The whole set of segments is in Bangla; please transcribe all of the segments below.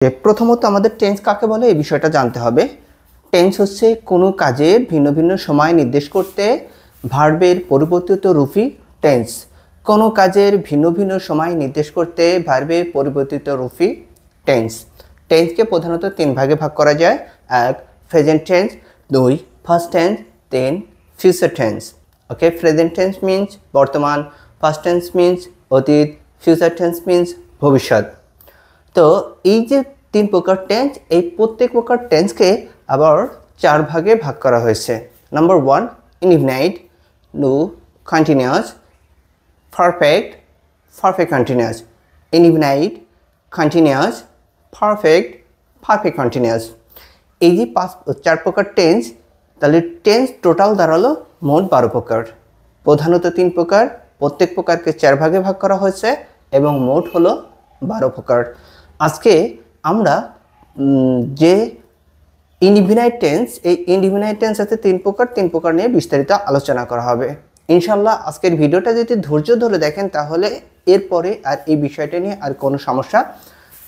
প্রথমত আমাদের টেন্স কাকে বলে এই বিষয়টা জানতে হবে। টেন্স হচ্ছে কোনো কাজের ভিন্ন ভিন্ন সময় নির্দেশ করতে ভার্বের পরিবর্তিত রূপই টেন্স। কোনো কাজের ভিন্ন ভিন্ন সময় নির্দেশ করতে ভার্বের পরিবর্তিত রূপই টেন্স। টেন্সকে প্রধানত তিন ভাগে ভাগ করা যায়। এক, প্রেজেন্ট টেন্স, দুই, ফার্স্ট টেন্স, তিন, ফিউচার টেন্স। ওকে, প্রেজেন্ট টেন্স মিন্স বর্তমান, ফার্স্ট টেন্স মিন্স অতীত, ফিউচার টেন্স মিন্স ভবিষ্যৎ। তো এই যে তিন প্রকার টেন্স, এই প্রত্যেক প্রকার টেন্সকে আবার চার ভাগে ভাগ করা হয়েছে। Number one, indefinite, two, continuous, perfect, perfect continuous. Indefinite, continuous, perfect, perfect continuous. এই যে চার প্রকার টেন্স, তাহলে টেন্স টোটাল দাঁড়ালো মোট 12 প্রকার। প্রধানত তিন প্রকার, প্রত্যেক প্রকারকে চার ভাগে ভাগ করা হয়েছে এবং মোট হলো 12 প্রকার। আজকে আমরা যে ইনডিফিনাইট টেন্স, এই ইনডিফিনাইট টেন্স আছে তিন প্রকার নিয়ে বিস্তারিত আলোচনা করা হবে ইনশাল্লাহ। আজকের ভিডিওটা যদি ধৈর্য ধরে দেখেন তাহলে এরপরে আর এই বিষয়টা নিয়ে আর কোনো সমস্যা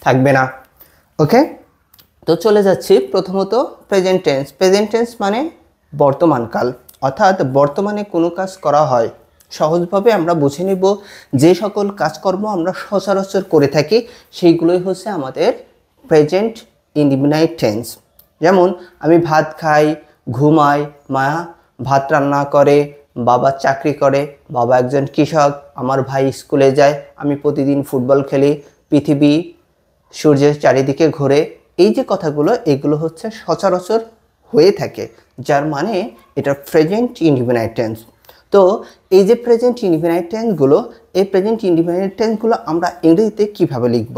থাকবে না। ওকে, তো চলে যাচ্ছি। প্রথমত প্রেজেন্ট টেন্স। প্রেজেন্ট টেন্স মানে বর্তমানকাল, অর্থাৎ বর্তমানে কোনো কাজ করা হয়। সহজভাবে আমরা বুঝে নিব যে সকল কাজকর্ম আমরা সচরাচর করে থাকি সেইগুলোই হচ্ছে আমাদের প্রেজেন্ট ইনডিফিনাইট টেন্স। যেমন আমি ভাত খাই, ঘুমাই, মা ভাত রান্না করে, বাবা চাকরি করে, বাবা একজন কৃষক, আমার ভাই স্কুলে যায়, আমি প্রতিদিন ফুটবল খেলি, পৃথিবী সূর্যের চারিদিকে ঘোরে। এই যে কথাগুলো, এগুলো হচ্ছে সচরাচর হয়ে থাকে, যার মানে এটা প্রেজেন্ট ইনডিফিনাইট টেন্স। তো এই যে প্রেজেন্ট ইনডিফিনাইট টেন্সগুলো, এই প্রেজেন্ট ইনডিফিনাইট টেন্সগুলো আমরা ইংরেজিতে কীভাবে লিখব,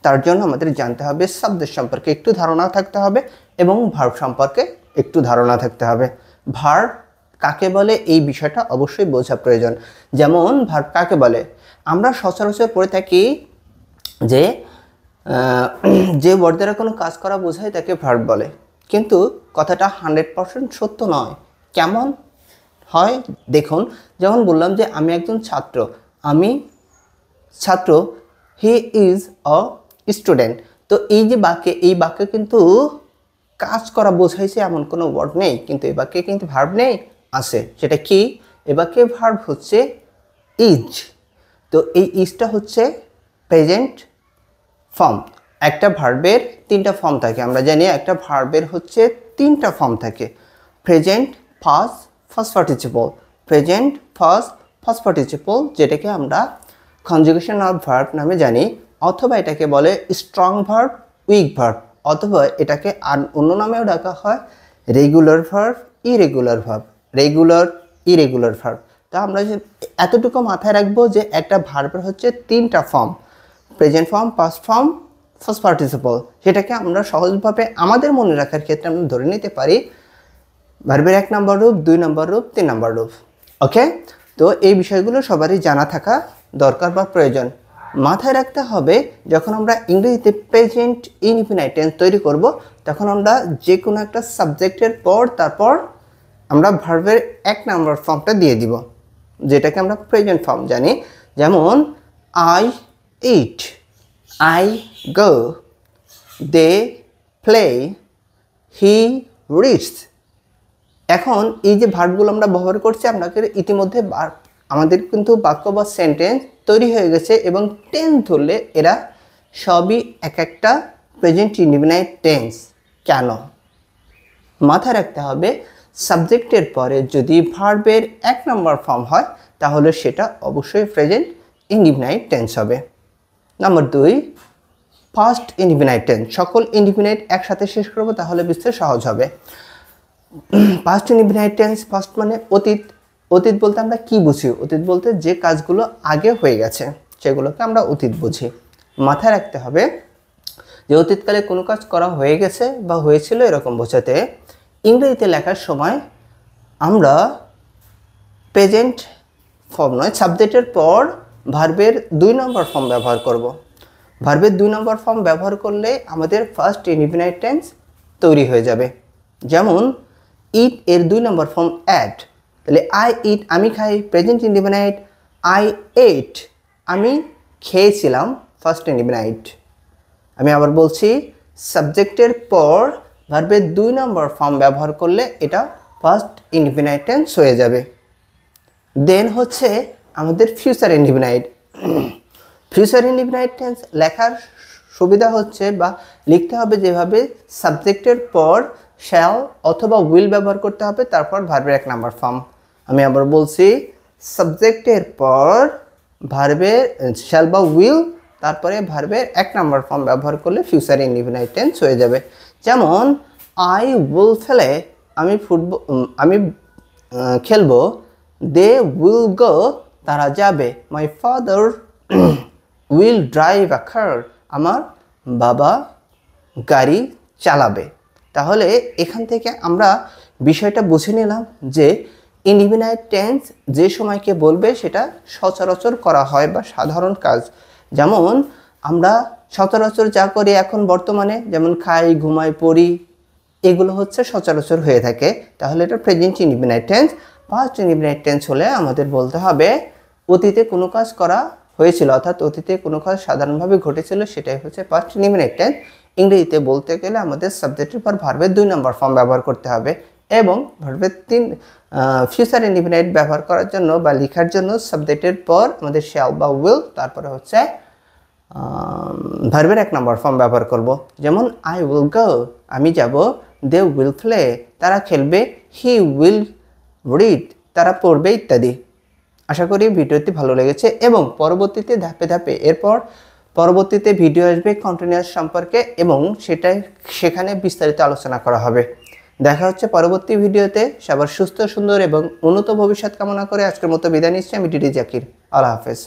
তার জন্য আমাদের জানতে হবে শব্দের সম্পর্কে একটু ধারণা থাকতে হবে এবং ভার্ব সম্পর্কে একটু ধারণা থাকতে হবে। ভার্ব কাকে বলে এই বিষয়টা অবশ্যই বোঝা প্রয়োজন। যেমন ভার্ব কাকে বলে, আমরা সচরাচর পড়ে থাকি যে যে ওয়ার্ড দ্বারা কোনো কাজ করা বোঝায় তাকে ভার্ব বলে, কিন্তু কথাটা 100% সত্য নয়। কেমন হয় দেখুন, যেমন বললাম যে আমি একজন ছাত্র, আমি ছাত্র, হি ইজ আ স্টুডেন্ট। তো এই যে বাক্যে, এই বাক্যে কিন্তু কাজ করা বোঝাইছে এমন কোনো ওয়ার্ড নেই, কিন্তু এই বাক্যে কিন্তু ভার্ব নেই, আছে। সেটা কি? এ বাক্যে ভার্ব হচ্ছে ইজ। তো এই ইজটা হচ্ছে প্রেজেন্ট ফর্ম। একটা ভার্বের তিনটা ফর্ম থাকে, আমরা জানি একটা ভার্বের হচ্ছে তিনটা ফর্ম থাকে। Present, first, first participle. Present, first participle, যেটাকে আমরা কনজুগেশন অফ ভার্ব নামে জানি, অথবা এটাকে বলে স্ট্রং ভার্ব, উইক ভার্ব, অথবা এটাকে আর অন্য নামেও ডাকা হয় regular verb, irregular verb. Regular, irregular verb. তা আমরা এতটুকু মাথায় রাখবো যে একটা ভার্বের হচ্ছে তিনটা form, present form, past form, first participle. সেটাকে আমরা সহজভাবে আমাদের মনে রাখার ক্ষেত্রে আমরা ধরে নিতে পারি ভার্বের 1 নম্বর রূপ, 2 নম্বর রূপ, 3 নম্বর রূপ। ওকে, তো এই বিষয়গুলো সবারই জানা থাকা দরকার বা প্রয়োজন। মাথায় রাখতে হবে যখন আমরা ইংরেজিতে প্রেজেন্ট ইনডিফিনাইট টেন্স তৈরি করব, তখন আমরা যে কোনো একটা সাবজেক্টের পর তারপর আমরা ভার্বের 1 নম্বর ফর্মটা দিয়ে দিব, যেটাকে আমরা প্রেজেন্ট ফর্ম জানি। যেমন I eat, I go, they play, he reads। এখন এই যে ভার্বগুলো আমরা ব্যবহার করছি, আপনাকে ইতিমধ্যে আমাদের কিন্তু বাক্য বা সেন্টেন্স তৈরি হয়ে গেছে এবং টেন্স ধরলে এরা সবই এক একটা প্রেজেন্ট ইনডিফিনাইট টেন্স। কেন? মাথায় রাখতে হবে সাবজেক্টের পরে যদি ভার্বের 1 নম্বর ফর্ম হয় তাহলে সেটা অবশ্যই প্রেজেন্ট ইনডিফিনাইট টেন্স হবে। Number 2, first indefinite tense. সকল ইনডিফিনাইট একসাথে শেষ করব তাহলে বুঝতে সহজ হবে। ফার্স্ট ইনডিফিনাইট টেন্স, ফার্স্ট মানে অতীত। অতীত বলতে আমরা কি বুঝি? অতীত বলতে যে কাজগুলো আগে হয়ে গেছে সেগুলোকে আমরা অতীত বুঝি। মাথায় রাখতে হবে যে অতীতকালে কোনো কাজ করা হয়ে গেছে বা হয়েছিল এরকম বোঝাতে ইংরেজিতে লেখার সময় আমরা প্রেজেন্ট ফর্ম নয়, সাবজেক্টের পর ভার্বের 2 নম্বর ফর্ম ব্যবহার করব। ভার্বের 2 নম্বর ফর্ম ব্যবহার করলে আমাদের ফার্স্ট ইনডিফিনাইট টেন্স তৈরি হয়ে যাবে। যেমন ইট এর 2 নম্বর ফর্ম অ্যাট, তাহলে আই ইট, আমি খাই, প্রেজেন্ট ইনডিফিনাইট। আই এট, আমি খেয়েছিলাম, ফার্স্ট ইনডিফিনাইট। আমি আবার বলছি, সাবজেক্টের পর ভার্বের 2 নম্বর ফর্ম ব্যবহার করলে এটা ফার্স্ট ইনডিফিনাইট টেন্স হয়ে যাবে। দেন হচ্ছে আমাদের future indefinite. Future indefinite tense লেখার সুবিধা হচ্ছে বা লিখতে হবে যেভাবে, সাবজেক্টের পর শ্যাল অথবা উইল ব্যবহার করতে হবে, তারপর ভার্বের 1 নম্বর ফর্ম। আমি আবার বলছি, সাবজেক্টের পর ভার্বের শ্যাল বা উইল, তারপরে ভার্বের 1 নম্বর ফর্ম ব্যবহার করলে ফিউচার ইনডিফিনাইট টেন্স হয়ে যাবে। যেমন আই উইল প্লে, আমি খেলবো। দে উইল গো, তারা যাবে। My father will drive a car, আমার বাবা গাড়ি চালাবে। তাহলে এখান থেকে আমরা বিষয়টা বুঝে নিলাম যে ইনডিফিনাইট টেন্স যে সময়কে বলবে সেটা সচরাচর করা হয় বা সাধারণ কাজ। যেমন আমরা সচরাচর যা করি এখন বর্তমানে, যেমন খাই, ঘুমাই, পড়ি, এগুলো হচ্ছে সচরাচর হয়ে থাকে। তাহলে এটা present indefinite tense. Past indefinite tense হলে আমাদের বলতে হবে অতীতে কোনো কাজ করা হয়েছিল, অর্থাৎ অতীতে কোনো কাজ সাধারণভাবে ঘটেছিল, সেটাই হচ্ছে পাস্ট ইনডিফিনাইট টেন্স। ইংরেজিতে বলতে গেলে আমাদের সাবজেক্টের পর ভার্বের 2 নম্বর ফর্ম ব্যবহার করতে হবে, এবং ভার্বের ফিউচার ইনডিফিনাইট ব্যবহার করার জন্য বা লেখার জন্য সাবজেক্টের পর আমাদের শ্যাল বা উইল, তারপরে হচ্ছে ভার্বের 1 নম্বর ফর্ম ব্যবহার করব। যেমন আই উইল গো, আমি যাব। দে উইল প্লে, তারা খেলবে। হি উইল রিড, তারা পড়বে, ইত্যাদি। আশা করি ভিডিওটি ভালো লেগেছে, এবং পরবর্তীতে ধাপে ধাপে এরপর পরবর্তীতে ভিডিও আসবে কন্টিনিউয়াস সম্পর্কে, এবং সেখানে বিস্তারিত আলোচনা করা হবে। দেখা হচ্ছে পরবর্তী ভিডিওতে। সবার সুস্থ, সুন্দর এবং উন্নত ভবিষ্যৎ কামনা করে আজকের মতো বিদায় নিচ্ছি। আমি ডিডি জাকির। আল্লাহ হাফেজ।